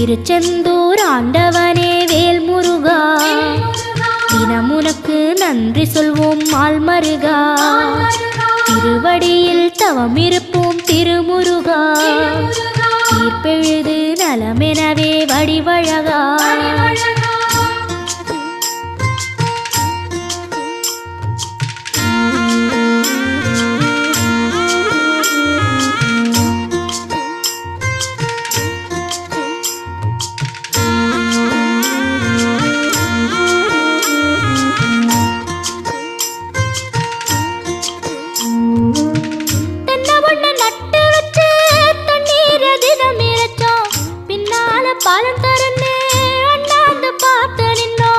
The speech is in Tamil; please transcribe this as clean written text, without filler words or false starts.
திருச்செந்தூர் ஆண்டவனே வேல் முருகா, தினம் உனக்கு நன்றி சொல்வோம் மால்மருகா. திருவடியில் தவம் இருப்போம் திருமுருகா, தீர்ப்பெழுது நலமெனவே வடிவழகா. பாலம் தரனே அண்ணாந்து பார்த்து நின்னோ,